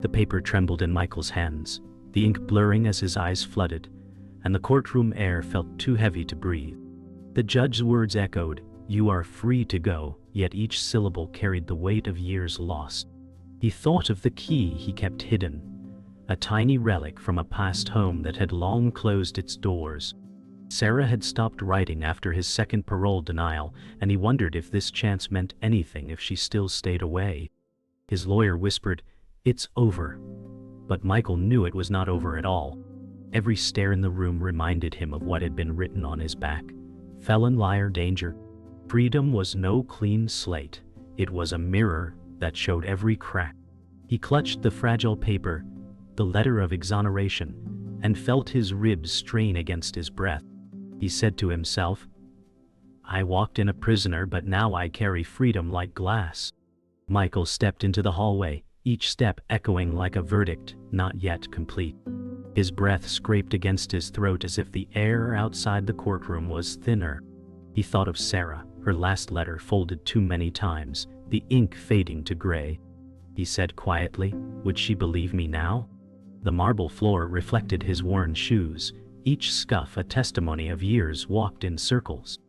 The paper trembled in Michael's hands, the ink blurring as his eyes flooded, and the courtroom air felt too heavy to breathe. The judge's words echoed, "You are free to go," yet each syllable carried the weight of years lost. He thought of the key he kept hidden, a tiny relic from a past home that had long closed its doors. Sarah had stopped writing after his second parole denial, and he wondered if this chance meant anything if she still stayed away. His lawyer whispered, "It's over." But Michael knew it was not over at all. Every stare in the room reminded him of what had been written on his back. Felon, liar, danger. Freedom was no clean slate. It was a mirror that showed every crack. He clutched the fragile paper, the letter of exoneration, and felt his ribs strain against his breath. He said to himself, "I walked in a prisoner, but now I carry freedom like glass." Michael stepped into the hallway, each step echoing like a verdict not yet complete. His breath scraped against his throat as if the air outside the courtroom was thinner. He thought of Sarah, her last letter folded too many times, the ink fading to gray. He said quietly, "Would she believe me now?" The marble floor reflected his worn shoes, each scuff a testimony of years walked in circles.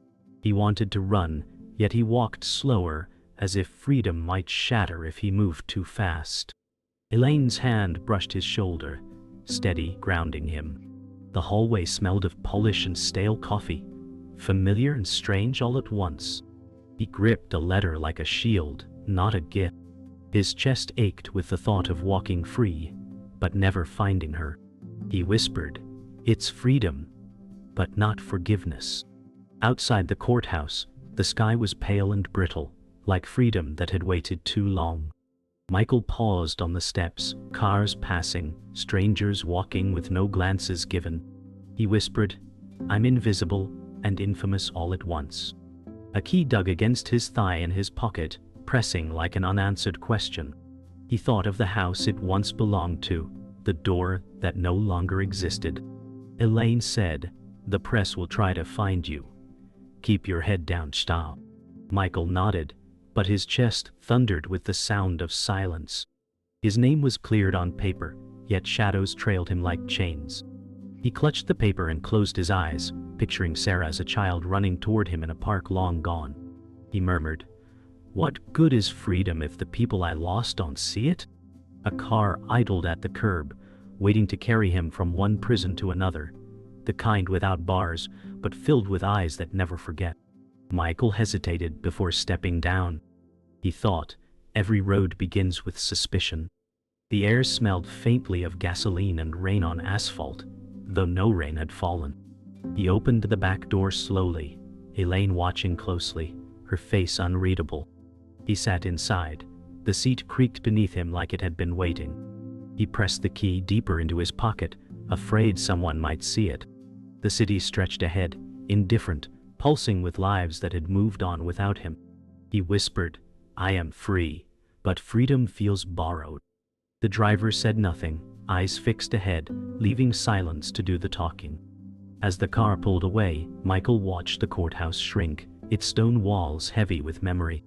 He wanted to run, yet he walked slower, as if freedom might shatter if he moved too fast. Elaine's hand brushed his shoulder, steady, grounding him. The hallway smelled of polish and stale coffee, familiar and strange all at once. He gripped a letter like a shield, not a gift. His chest ached with the thought of walking free, but never finding her. He whispered, "It's freedom, but not forgiveness." Outside the courthouse, the sky was pale and brittle, like freedom that had waited too long. Michael paused on the steps, cars passing, strangers walking with no glances given. He whispered, "I'm invisible and infamous all at once." A key dug against his thigh in his pocket, pressing like an unanswered question. He thought of the house it once belonged to, the door that no longer existed. Elaine said, "The press will try to find you. Keep your head down, stop." Michael nodded, but his chest thundered with the sound of silence. His name was cleared on paper, yet shadows trailed him like chains. He clutched the paper and closed his eyes, picturing Sarah as a child running toward him in a park long gone. He murmured, "What good is freedom if the people I lost don't see it?" A car idled at the curb, waiting to carry him from one prison to another, the kind without bars, but filled with eyes that never forget. Michael hesitated before stepping down. He thought, every road begins with suspicion. The air smelled faintly of gasoline and rain on asphalt, though no rain had fallen. He opened the back door slowly, Elaine watching closely, her face unreadable. He sat inside. The seat creaked beneath him like it had been waiting. He pressed the key deeper into his pocket, afraid someone might see it. The city stretched ahead, indifferent, pulsing with lives that had moved on without him. He whispered, "I am free, but freedom feels borrowed." The driver said nothing, eyes fixed ahead, leaving silence to do the talking. As the car pulled away, Michael watched the courthouse shrink, its stone walls heavy with memory.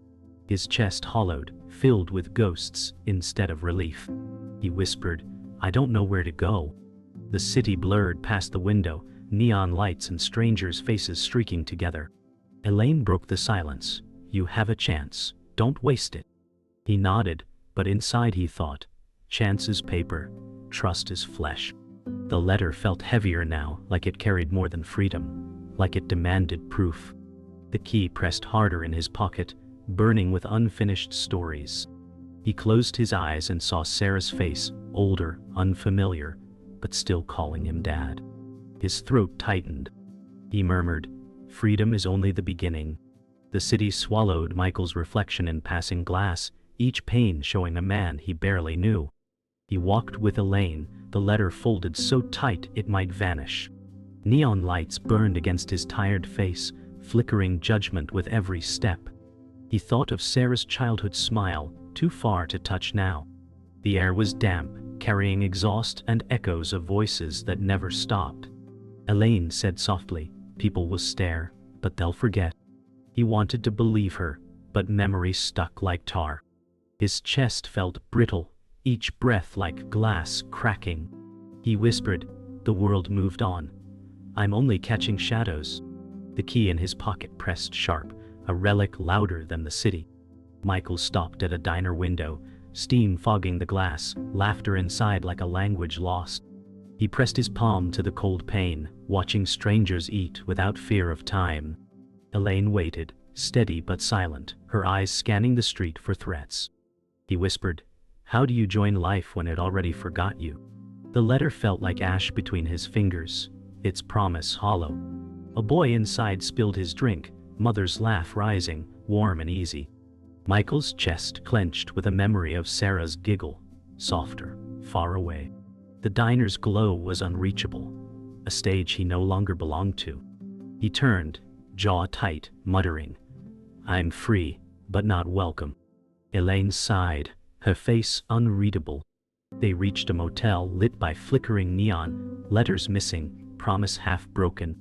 His chest hollowed, filled with ghosts instead of relief. He whispered, "I don't know where to go." The city blurred past the window, neon lights and strangers' faces streaking together. Elaine broke the silence. "You have a chance. Don't waste it." He nodded, but inside he thought, chance is paper, trust is flesh. The letter felt heavier now, like it carried more than freedom, like it demanded proof. The key pressed harder in his pocket, burning with unfinished stories. He closed his eyes and saw Sarah's face, older, unfamiliar, but still calling him Dad. His throat tightened. He murmured, "Freedom is only the beginning." The city swallowed Michael's reflection in passing glass, each pane showing a man he barely knew. He walked with Elaine, the letter folded so tight it might vanish. Neon lights burned against his tired face, flickering judgment with every step. He thought of Sarah's childhood smile, too far to touch now. The air was damp, carrying exhaust and echoes of voices that never stopped. Elaine said softly, "People will stare, but they'll forget." He wanted to believe her, but memory stuck like tar. His chest felt brittle, each breath like glass cracking. He whispered, "The world moved on. I'm only catching shadows." The key in his pocket pressed sharp, a relic louder than the city. Michael stopped at a diner window, steam fogging the glass, laughter inside like a language lost. He pressed his palm to the cold pane, watching strangers eat without fear of time. Elaine waited, steady but silent, her eyes scanning the street for threats. He whispered, "How do you join life when it already forgot you?" The letter felt like ash between his fingers, its promise hollow. A boy inside spilled his drink, mother's laugh rising, warm and easy. Michael's chest clenched with a memory of Sarah's giggle, softer, far away. The diner's glow was unreachable, a stage he no longer belonged to. He turned, jaw tight, muttering, "I'm free, but not welcome." Elaine sighed, her face unreadable. They reached a motel lit by flickering neon, letters missing, promise half broken.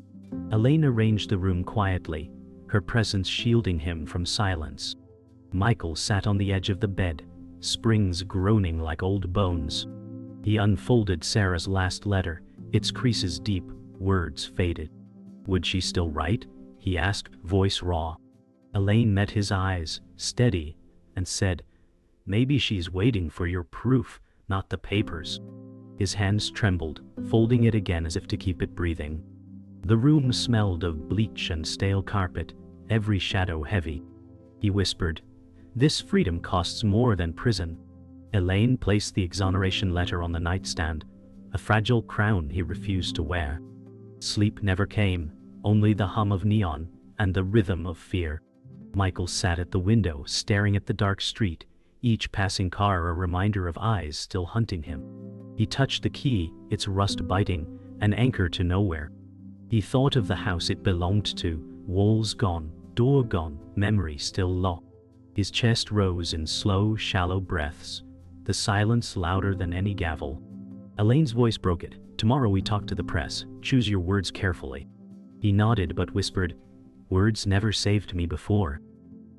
Elaine arranged the room quietly, her presence shielding him from silence. Michael sat on the edge of the bed, springs groaning like old bones. He unfolded Sarah's last letter, its creases deep, words faded. Would she still write? He asked, voice raw. Elaine met his eyes, steady, and said, "Maybe she's waiting for your proof, not the papers." His hands trembled, folding it again as if to keep it breathing. The room smelled of bleach and stale carpet, every shadow heavy. He whispered, "This freedom costs more than prison." Elaine placed the exoneration letter on the nightstand, a fragile crown he refused to wear. Sleep never came, only the hum of neon and the rhythm of fear. Michael sat at the window, staring at the dark street, each passing car a reminder of eyes still hunting him. He touched the key, its rust biting, an anchor to nowhere. He thought of the house it belonged to, walls gone, door gone, memory still locked. His chest rose in slow, shallow breaths, the silence louder than any gavel. Elaine's voice broke it. "Tomorrow we talk to the press. Choose your words carefully." He nodded but whispered, "Words never saved me before."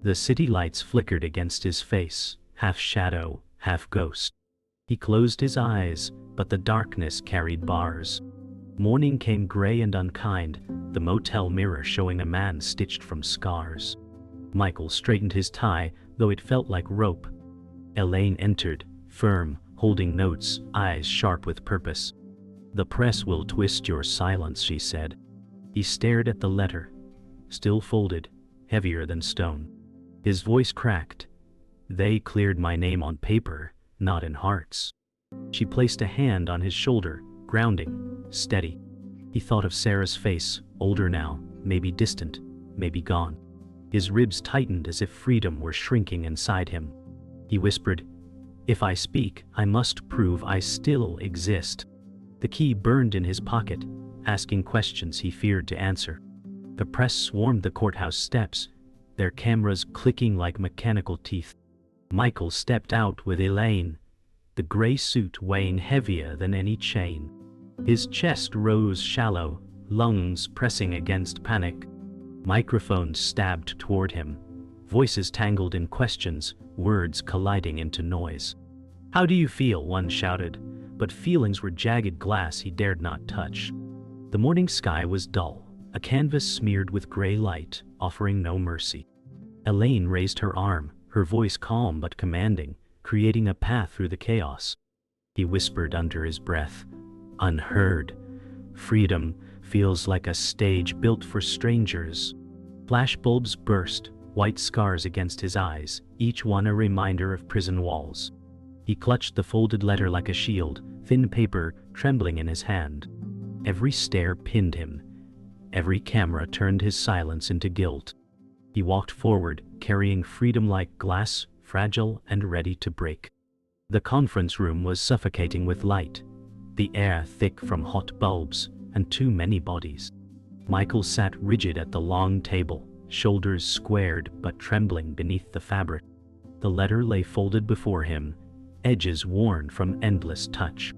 The city lights flickered against his face, half shadow, half ghost. He closed his eyes, but the darkness carried bars. Morning came gray and unkind, the motel mirror showing a man stitched from scars. Michael straightened his tie, though it felt like rope. Elaine entered, firm, holding notes, eyes sharp with purpose. "The press will twist your silence," she said. He stared at the letter, still folded, heavier than stone. His voice cracked. "They cleared my name on paper, not in hearts." She placed a hand on his shoulder, grounding, steady. He thought of Sarah's face, older now, maybe distant, maybe gone. His ribs tightened as if freedom were shrinking inside him. He whispered, "If I speak, I must prove I still exist." The key burned in his pocket, asking questions he feared to answer. The press swarmed the courthouse steps, their cameras clicking like mechanical teeth. Michael stepped out with Elaine, the gray suit weighing heavier than any chain. His chest rose shallow, lungs pressing against panic. Microphones stabbed toward him, voices tangled in questions, words colliding into noise. "How do you feel?" one shouted, but feelings were jagged glass he dared not touch. The morning sky was dull, a canvas smeared with gray light, offering no mercy. Elaine raised her arm, her voice calm but commanding, creating a path through the chaos. He whispered under his breath, "Unheard. Freedom feels like a stage built for strangers." Flashbulbs burst, white scars against his eyes, each one a reminder of prison walls. He clutched the folded letter like a shield, thin paper trembling in his hand. Every stare pinned him. Every camera turned his silence into guilt. He walked forward, carrying freedom like glass, fragile and ready to break. The conference room was suffocating with light, the air thick from hot bulbs and too many bodies. Michael sat rigid at the long table, shoulders squared but trembling beneath the fabric. The letter lay folded before him, edges worn from endless touch.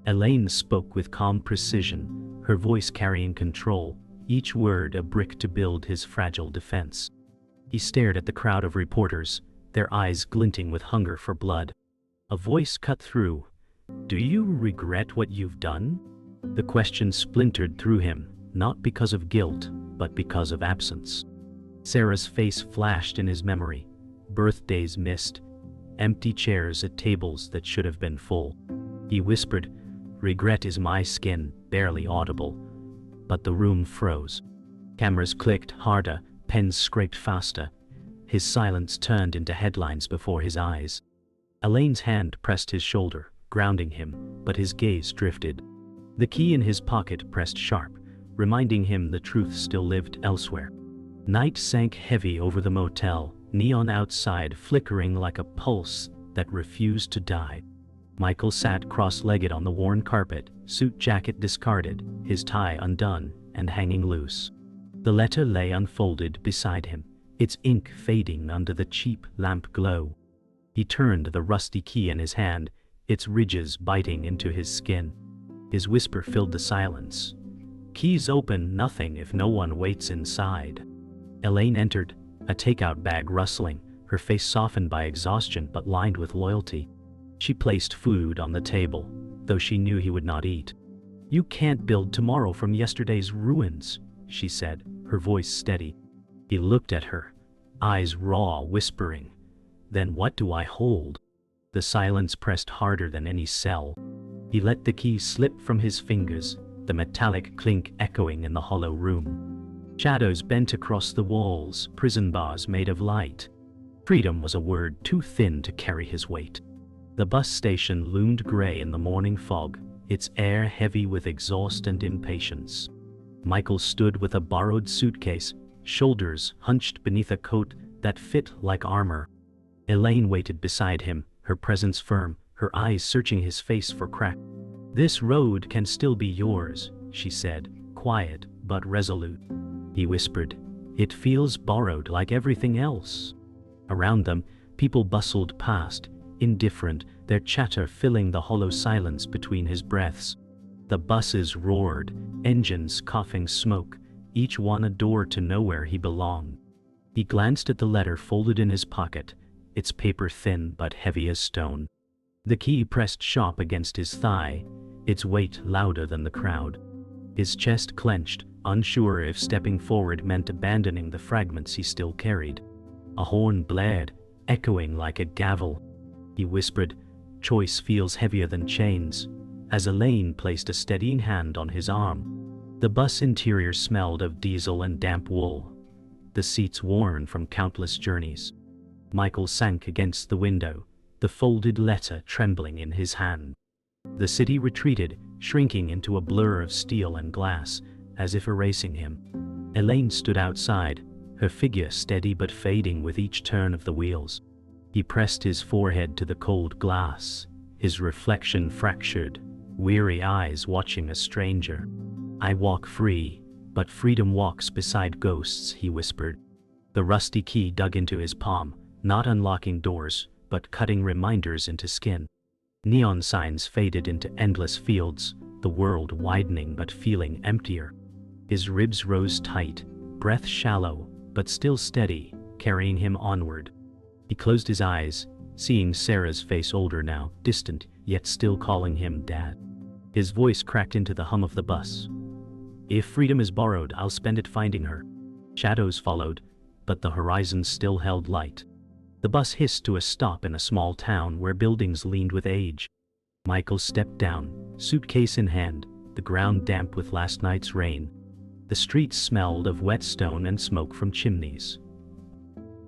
Elaine spoke with calm precision, her voice carrying control, each word a brick to build his fragile defense. He stared at the crowd of reporters, their eyes glinting with hunger for blood. A voice cut through. "Do you regret what you've done?" The question splintered through him, not because of guilt, but because of absence. Sarah's face flashed in his memory. Birthdays missed, empty chairs at tables that should have been full. He whispered, "Regret is my skin," barely audible. But the room froze. Cameras clicked harder, pens scraped faster. His silence turned into headlines before his eyes. Elaine's hand pressed his shoulder, grounding him, but his gaze drifted. The key in his pocket pressed sharp, reminding him the truth still lived elsewhere. Night sank heavy over the motel, neon outside flickering like a pulse that refused to die. Michael sat cross-legged on the worn carpet, suit jacket discarded, his tie undone and hanging loose. The letter lay unfolded beside him, its ink fading under the cheap lamp glow. He turned the rusty key in his hand, its ridges biting into his skin. His whisper filled the silence. "Keys open nothing if no one waits inside." Elaine entered, a takeout bag rustling, her face softened by exhaustion but lined with loyalty. She placed food on the table, though she knew he would not eat. "You can't build tomorrow from yesterday's ruins," she said, her voice steady. He looked at her, eyes raw, whispering, "Then what do I hold?" The silence pressed harder than any cell. He let the key slip from his fingers, the metallic clink echoing in the hollow room. Shadows bent across the walls, prison bars made of light. Freedom was a word too thin to carry his weight. The bus station loomed gray in the morning fog, its air heavy with exhaust and impatience. Michael stood with a borrowed suitcase, shoulders hunched beneath a coat that fit like armor. Elaine waited beside him, her presence firm, her eyes searching his face for crack. "This road can still be yours," she said, quiet but resolute. He whispered, "It feels borrowed like everything else." Around them, people bustled past, indifferent, their chatter filling the hollow silence between his breaths. The buses roared, engines coughing smoke, each one a door to nowhere he belonged. He glanced at the letter folded in his pocket, its paper thin but heavy as stone. The key pressed sharp against his thigh, its weight louder than the crowd. His chest clenched, unsure if stepping forward meant abandoning the fragments he still carried. A horn blared, echoing like a gavel. He whispered, "Choice feels heavier than chains," as Elaine placed a steadying hand on his arm. The bus interior smelled of diesel and damp wool, the seats worn from countless journeys. Michael sank against the window, the folded letter trembling in his hand. The city retreated, shrinking into a blur of steel and glass, as if erasing him. Elaine stood outside, her figure steady but fading with each turn of the wheels. He pressed his forehead to the cold glass, his reflection fractured, weary eyes watching a stranger. "I walk free, but freedom walks beside ghosts," he whispered. The rusty key dug into his palm, not unlocking doors, but cutting reminders into skin. Neon signs faded into endless fields, the world widening but feeling emptier. His ribs rose tight, breath shallow, but still steady, carrying him onward. He closed his eyes, seeing Sarah's face older now, distant, yet still calling him Dad. His voice cracked into the hum of the bus. "If freedom is borrowed, I'll spend it finding her." Shadows followed, but the horizon still held light. The bus hissed to a stop in a small town where buildings leaned with age. Michael stepped down, suitcase in hand, the ground damp with last night's rain. The streets smelled of wet stone and smoke from chimneys.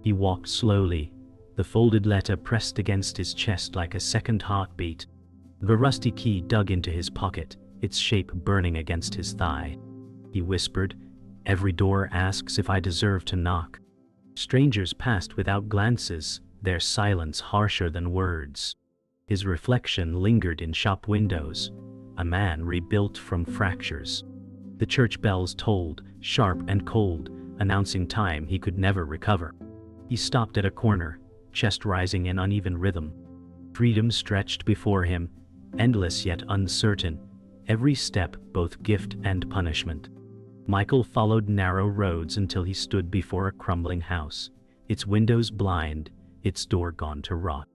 He walked slowly, the folded letter pressed against his chest like a second heartbeat. The rusty key dug into his pocket, its shape burning against his thigh. He whispered, "Every door asks if I deserve to knock." Strangers passed without glances, their silence harsher than words. His reflection lingered in shop windows, a man rebuilt from fractures. The church bells tolled, sharp and cold, announcing time he could never recover. He stopped at a corner, chest rising in uneven rhythm. Freedom stretched before him, endless yet uncertain, every step both gift and punishment. Michael followed narrow roads until he stood before a crumbling house, its windows blind, its door gone to rot.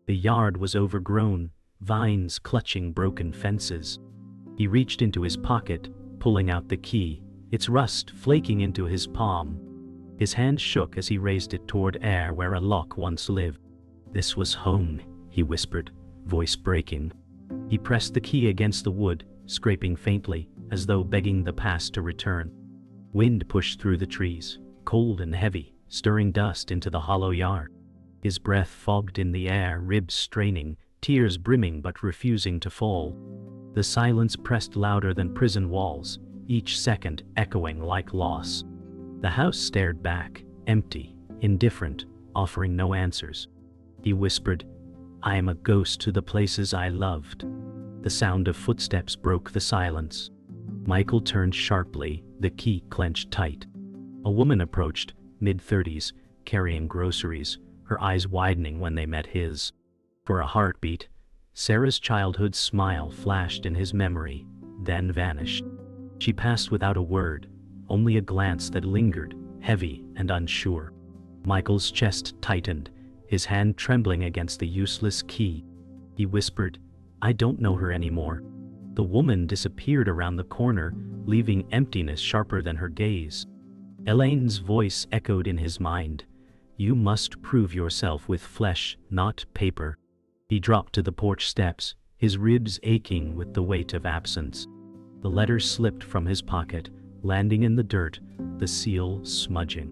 The yard was overgrown, vines clutching broken fences. He reached into his pocket, pulling out the key, its rust flaking into his palm. His hand shook as he raised it toward air where a lock once lived. "This was home," he whispered, voice breaking. He pressed the key against the wood, scraping faintly, as though begging the past to return. Wind pushed through the trees, cold and heavy, stirring dust into the hollow yard. His breath fogged in the air, ribs straining, tears brimming but refusing to fall. The silence pressed louder than prison walls, each second echoing like loss. The house stared back, empty, indifferent, offering no answers. He whispered, "I am a ghost to the places I loved." The sound of footsteps broke the silence. Michael turned sharply, the key clenched tight. A woman approached, mid-30s, carrying groceries, her eyes widening when they met his. For a heartbeat, Sarah's childhood smile flashed in his memory, then vanished. She passed without a word, only a glance that lingered, heavy and unsure. Michael's chest tightened, his hand trembling against the useless key. He whispered, "I don't know her anymore." The woman disappeared around the corner, leaving emptiness sharper than her gaze. Elaine's voice echoed in his mind, "You must prove yourself with flesh, not paper." He dropped to the porch steps, his ribs aching with the weight of absence. The letter slipped from his pocket, landing in the dirt, the seal smudging.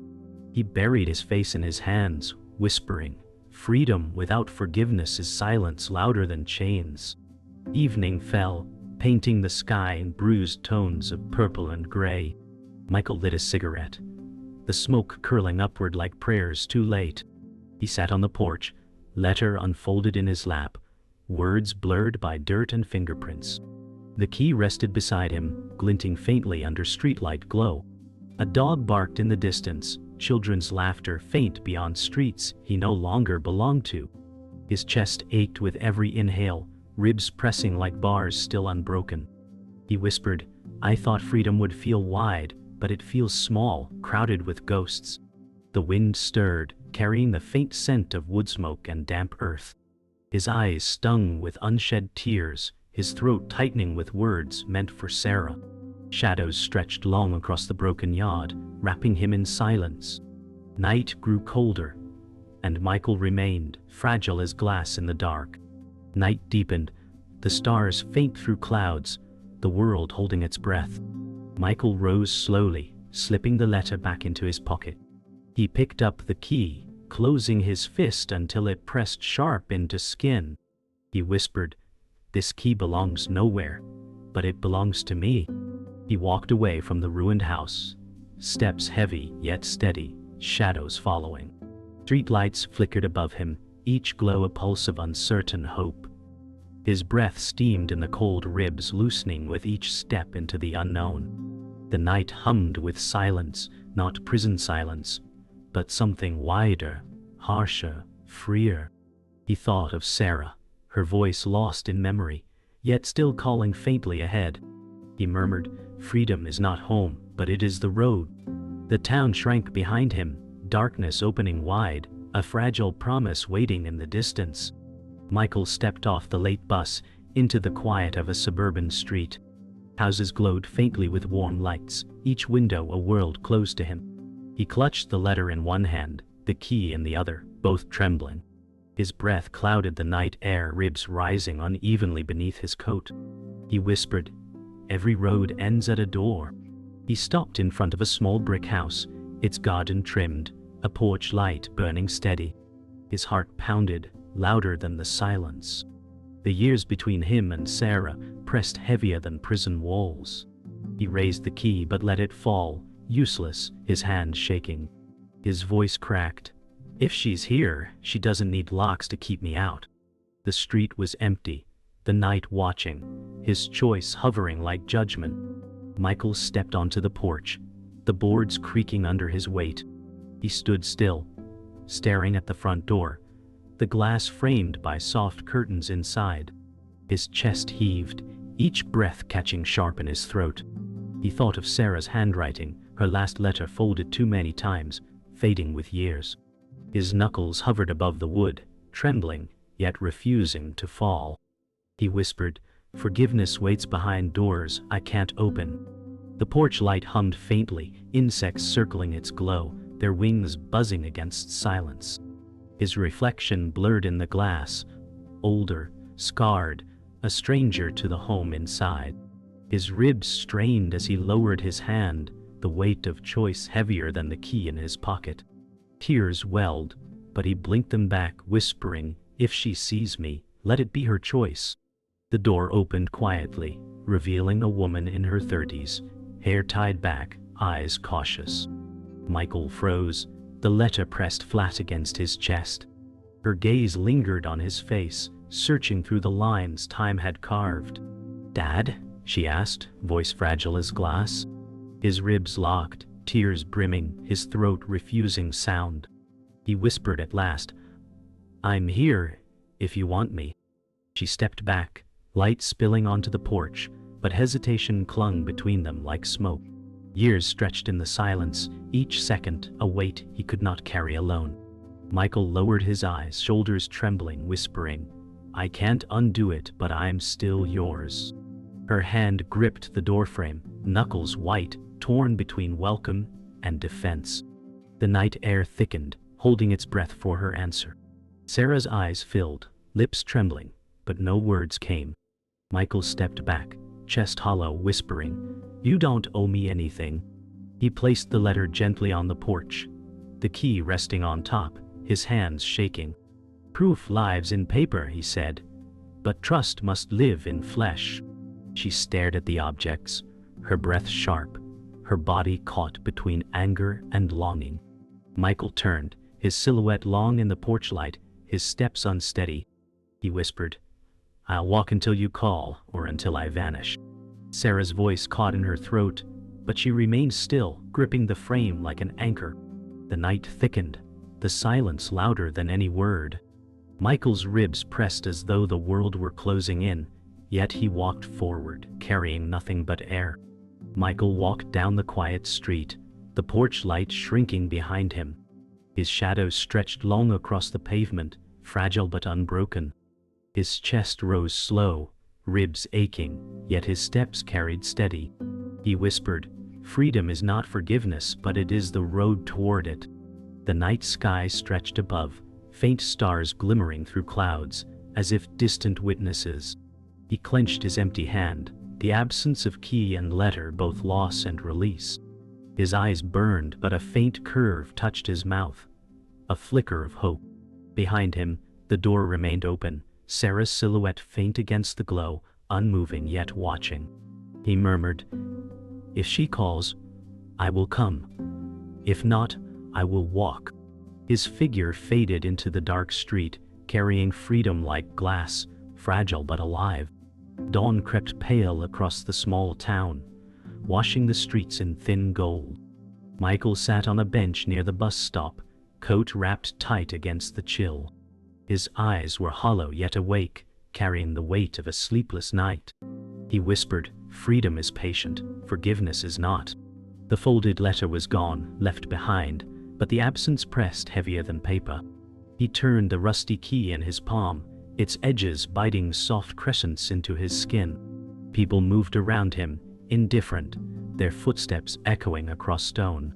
He buried his face in his hands, whispering, "Freedom without forgiveness is silence louder than chains." Evening fell, painting the sky in bruised tones of purple and gray. Michael lit a cigarette, the smoke curling upward like prayers too late. He sat on the porch, letter unfolded in his lap, words blurred by dirt and fingerprints. The key rested beside him, glinting faintly under streetlight glow. A dog barked in the distance, children's laughter faint beyond streets he no longer belonged to. His chest ached with every inhale, ribs pressing like bars still unbroken. He whispered, "I thought freedom would feel wide, but it feels small, crowded with ghosts." The wind stirred, carrying the faint scent of wood smoke and damp earth. His eyes stung with unshed tears, his throat tightening with words meant for Sarah. Shadows stretched long across the broken yard, wrapping him in silence. Night grew colder, and Michael remained, fragile as glass in the dark. Night deepened, the stars faint through clouds, the world holding its breath. Michael rose slowly, slipping the letter back into his pocket. He picked up the key, closing his fist until it pressed sharp into skin. He whispered, "This key belongs nowhere, but it belongs to me." He walked away from the ruined house, steps heavy yet steady, shadows following. Streetlights flickered above him, each glow a pulse of uncertain hope. His breath steamed in the cold ribs, loosening with each step into the unknown. The night hummed with silence, not prison silence, but something wider, harsher, freer. He thought of Sarah, her voice lost in memory, yet still calling faintly ahead. He murmured, "Freedom is not home, but it is the road." The town shrank behind him, darkness opening wide, a fragile promise waiting in the distance. Michael stepped off the late bus into the quiet of a suburban street. Houses glowed faintly with warm lights, each window a world closed to him. He clutched the letter in one hand, the key in the other, both trembling. His breath clouded the night air, ribs rising unevenly beneath his coat. He whispered, "Every road ends at a door." He stopped in front of a small brick house, its garden trimmed, a porch light burning steady. His heart pounded, louder than the silence. The years between him and Sarah pressed heavier than prison walls. He raised the key but let it fall, useless, his hand shaking. His voice cracked, "If she's here, she doesn't need locks to keep me out." The street was empty, the night watching, his choice hovering like judgment. Michael stepped onto the porch, the boards creaking under his weight. He stood still, staring at the front door, the glass framed by soft curtains inside. His chest heaved, each breath catching sharp in his throat. He thought of Sarah's handwriting, her last letter folded too many times, fading with years. His knuckles hovered above the wood, trembling, yet refusing to fall. He whispered, "Forgiveness waits behind doors I can't open." The porch light hummed faintly, insects circling its glow, their wings buzzing against silence. His reflection blurred in the glass, older, scarred, a stranger to the home inside. His ribs strained as he lowered his hand, the weight of choice heavier than the key in his pocket. Tears welled, but he blinked them back, whispering, "If she sees me, let it be her choice." The door opened quietly, revealing a woman in her 30s, hair tied back, eyes cautious. Michael froze, the letter pressed flat against his chest. Her gaze lingered on his face, searching through the lines time had carved. "Dad?" she asked, voice fragile as glass. His ribs locked, tears brimming, his throat refusing sound. He whispered at last, "I'm here, if you want me." She stepped back, light spilling onto the porch, but hesitation clung between them like smoke. Years stretched in the silence, each second a weight he could not carry alone. Michael lowered his eyes, shoulders trembling, whispering, "I can't undo it, but I'm still yours." Her hand gripped the doorframe, knuckles white, torn between welcome and defense. The night air thickened, holding its breath for her answer. Sarah's eyes filled, lips trembling, but no words came. Michael stepped back, chest hollow, whispering, "You don't owe me anything." He placed the letter gently on the porch, the key resting on top, his hands shaking. "Proof lives in paper," he said, "but trust must live in flesh." She stared at the objects, her breath sharp, her body caught between anger and longing. Michael turned, his silhouette long in the porch light, his steps unsteady. He whispered, "I'll walk until you call, or until I vanish." Sarah's voice caught in her throat, but she remained still, gripping the frame like an anchor. The night thickened, the silence louder than any word. Michael's ribs pressed as though the world were closing in, yet he walked forward, carrying nothing but air. Michael walked down the quiet street, the porch light shrinking behind him. His shadow stretched long across the pavement, fragile but unbroken. His chest rose slow, ribs aching, yet his steps carried steady. He whispered, "Freedom is not forgiveness, but it is the road toward it." The night sky stretched above, faint stars glimmering through clouds, as if distant witnesses. He clenched his empty hand, the absence of key and letter both loss and release. His eyes burned, but a faint curve touched his mouth, a flicker of hope. Behind him, the door remained open, Sarah's silhouette faint against the glow, unmoving yet watching. He murmured, "If she calls, I will come. If not, I will walk." His figure faded into the dark street, carrying freedom like glass, fragile but alive. Dawn crept pale across the small town, washing the streets in thin gold. Michael sat on a bench near the bus stop, coat wrapped tight against the chill. His eyes were hollow yet awake, carrying the weight of a sleepless night. He whispered, "Freedom is patient, forgiveness is not." The folded letter was gone, left behind, but the absence pressed heavier than paper. He turned the rusty key in his palm, its edges biting soft crescents into his skin. People moved around him, indifferent, their footsteps echoing across stone.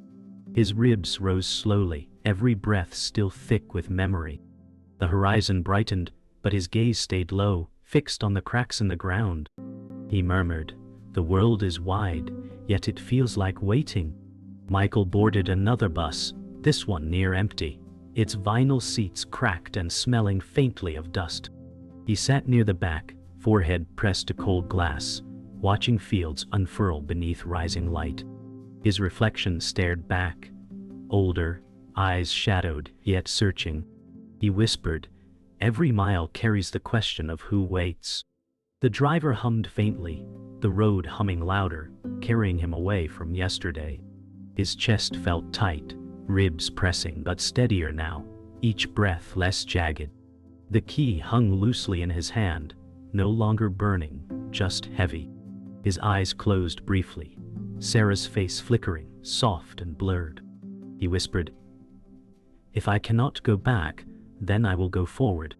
His ribs rose slowly, every breath still thick with memory. The horizon brightened, but his gaze stayed low, fixed on the cracks in the ground. He murmured, "The world is wide, yet it feels like waiting." Michael boarded another bus, this one near empty, its vinyl seats cracked and smelling faintly of dust. He sat near the back, forehead pressed to cold glass, watching fields unfurl beneath rising light. His reflection stared back, older, eyes shadowed, yet searching. He whispered, "Every mile carries the question of who waits." The driver hummed faintly, the road humming louder, carrying him away from yesterday. His chest felt tight, ribs pressing but steadier now, each breath less jagged. The key hung loosely in his hand, no longer burning, just heavy. His eyes closed briefly, Sarah's face flickering, soft and blurred. He whispered, "If I cannot go back, then I will go forward."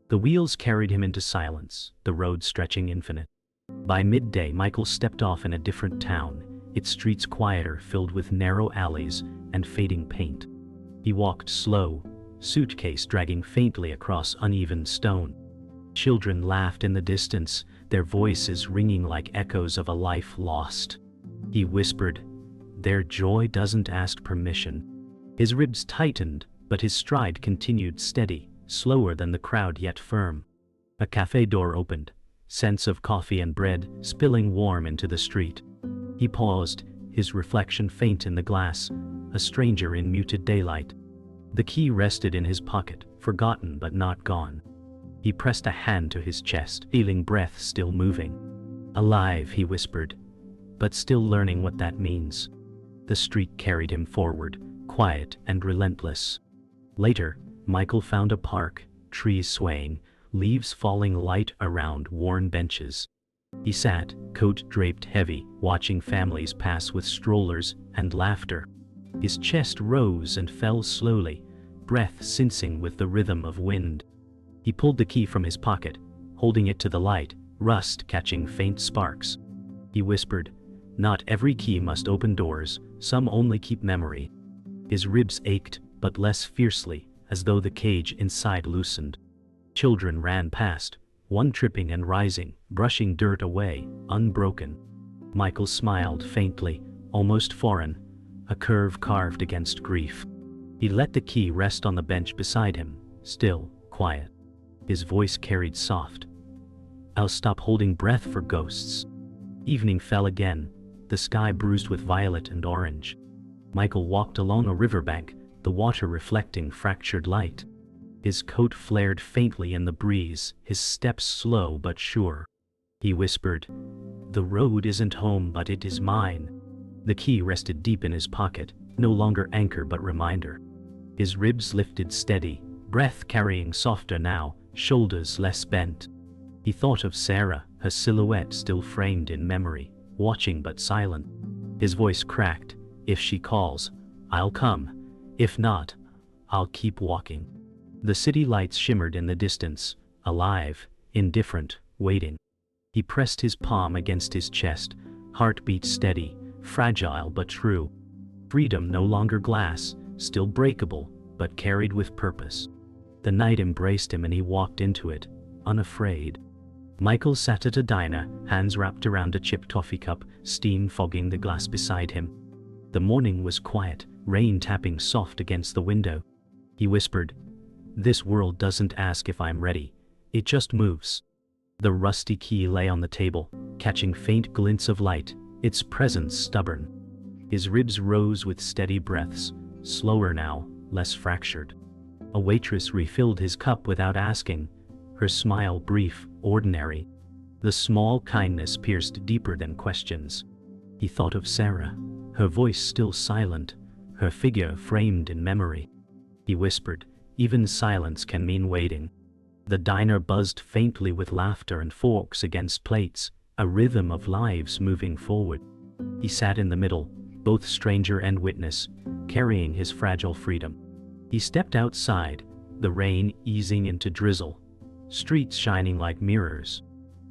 The The wheels carried him into silence, the road stretching infinite. By midday, Michael stepped off in a different town, its streets quieter, filled with narrow alleys and fading paint. He walked slow, suitcase dragging faintly across uneven stone. Children laughed in the distance, their voices ringing like echoes of a life lost. He whispered, "Their joy doesn't ask permission." His ribs tightened, but his stride continued steady, slower than the crowd yet firm. A cafe door opened, scents of coffee and bread spilling warm into the street. He paused, his reflection faint in the glass, a stranger in muted daylight. The key rested in his pocket, forgotten but not gone. He pressed a hand to his chest, feeling breath still moving. "Alive," he whispered, but still learning what that means. The street carried him forward, quiet and relentless. Later, Michael found a park, trees swaying, leaves falling light around worn benches. He sat, coat draped heavy, watching families pass with strollers and laughter. His chest rose and fell slowly, breath sensing with the rhythm of wind. He pulled the key from his pocket, holding it to the light, rust catching faint sparks. He whispered, "Not every key must open doors, some only keep memory." His ribs ached, but less fiercely, as though the cage inside loosened. Children ran past, one tripping and rising, brushing dirt away, unbroken. Michael smiled faintly, almost foreign, a curve carved against grief. He let the key rest on the bench beside him, still, quiet. His voice carried soft. "I'll stop holding breath for ghosts." Evening fell again, the sky bruised with violet and orange. Michael walked along a riverbank, the water reflecting fractured light. His coat flared faintly in the breeze, his steps slow but sure. He whispered, "The road isn't home, but it is mine." The key rested deep in his pocket, no longer anchor but reminder. His ribs lifted steady, breath carrying softer now, shoulders less bent. He thought of Sarah, her silhouette still framed in memory, watching but silent. His voice cracked, "If she calls, I'll come. If not, I'll keep walking." The city lights shimmered in the distance, alive, indifferent, waiting. He pressed his palm against his chest, heartbeat steady, fragile but true. Freedom no longer glass, still breakable, but carried with purpose. The night embraced him and he walked into it, unafraid. Michael sat at a diner, hands wrapped around a chipped toffee cup, steam fogging the glass beside him. The morning was quiet, rain tapping soft against the window. He whispered, "This world doesn't ask if I'm ready, it just moves." The rusty key lay on the table, catching faint glints of light, its presence stubborn. His ribs rose with steady breaths, slower now, less fractured. A waitress refilled his cup without asking, her smile brief, ordinary. The small kindness pierced deeper than questions. He thought of Sarah, her voice still silent, her figure framed in memory. He whispered, "Even silence can mean waiting." The diner buzzed faintly with laughter and forks against plates, a rhythm of lives moving forward. He sat in the middle, both stranger and witness, carrying his fragile freedom. He stepped outside, the rain easing into drizzle, streets shining like mirrors.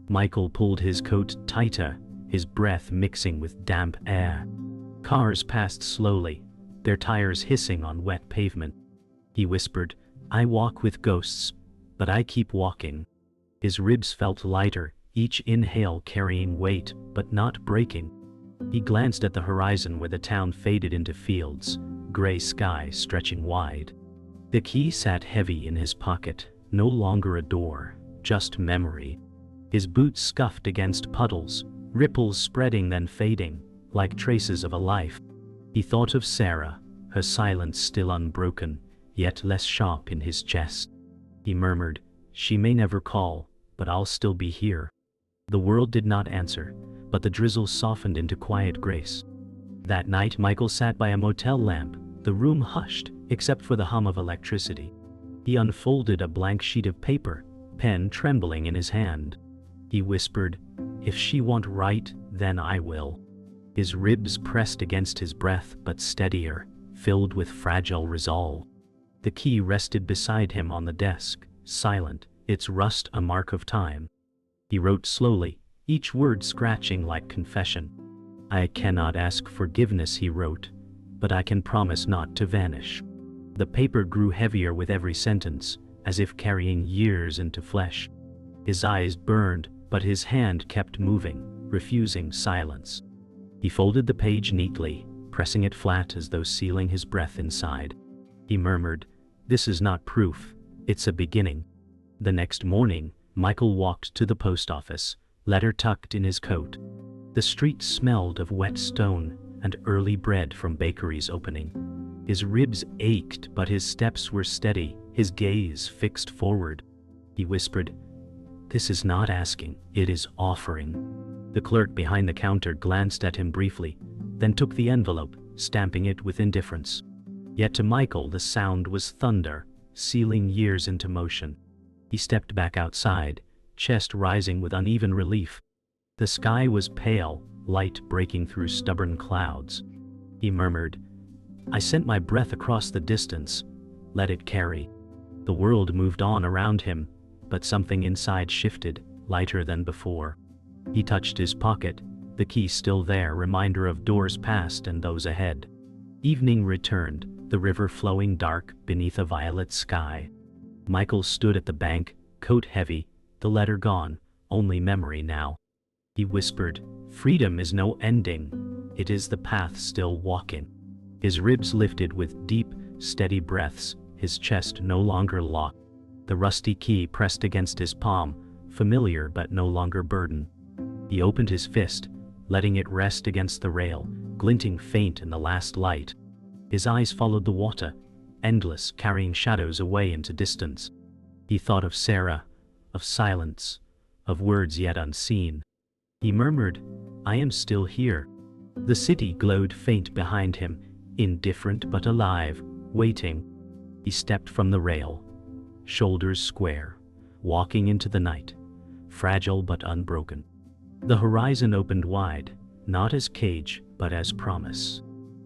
Michael pulled his coat tighter, his breath mixing with damp air. Cars passed slowly, their tires hissing on wet pavement. He whispered, "I walk with ghosts, but I keep walking." His ribs felt lighter, each inhale carrying weight, but not breaking. He glanced at the horizon where the town faded into fields, gray sky stretching wide. The key sat heavy in his pocket, no longer a door, just memory. His boots scuffed against puddles, ripples spreading then fading, like traces of a life. He thought of Sarah, her silence still unbroken, yet less sharp in his chest. He murmured, "She may never call, but I'll still be here." The world did not answer, but the drizzle softened into quiet grace. That night Michael sat by a motel lamp, the room hushed, except for the hum of electricity. He unfolded a blank sheet of paper, pen trembling in his hand. He whispered, "If she won't write, then I will." His ribs pressed against his breath, but steadier, filled with fragile resolve. The key rested beside him on the desk, silent, its rust a mark of time. He wrote slowly, each word scratching like confession. I cannot ask forgiveness, he wrote, but I can promise not to vanish. The paper grew heavier with every sentence, as if carrying years into flesh. His eyes burned, but his hand kept moving, refusing silence. He folded the page neatly, pressing it flat as though sealing his breath inside. He murmured, "This is not proof, it's a beginning." The next morning, Michael walked to the post office, letter tucked in his coat. The street smelled of wet stone and early bread from bakeries opening. His ribs ached, but his steps were steady, his gaze fixed forward. He whispered, "This is not asking, it is offering." The clerk behind the counter glanced at him briefly, then took the envelope, stamping it with indifference. Yet to Michael the sound was thunder, sealing years into motion. He stepped back outside, chest rising with uneven relief. The sky was pale, light breaking through stubborn clouds. He murmured, "I sent my breath across the distance. Let it carry." The world moved on around him, but something inside shifted, lighter than before. He touched his pocket, the key still there, reminder of doors past and those ahead. Evening returned, the river flowing dark beneath a violet sky. Michael stood at the bank, coat heavy, the letter gone, only memory now. He whispered, "Freedom is no ending, it is the path still walking." His ribs lifted with deep, steady breaths, his chest no longer locked. The rusty key pressed against his palm, familiar but no longer burden. He opened his fist, letting it rest against the rail, glinting faint in the last light. His eyes followed the water, endless, carrying shadows away into distance. He thought of Sarah, of silence, of words yet unseen. He murmured, "I am still here." The city glowed faint behind him, indifferent but alive, waiting. He stepped from the rail, shoulders square, walking into the night, fragile but unbroken. The horizon opened wide, not as cage but as promise.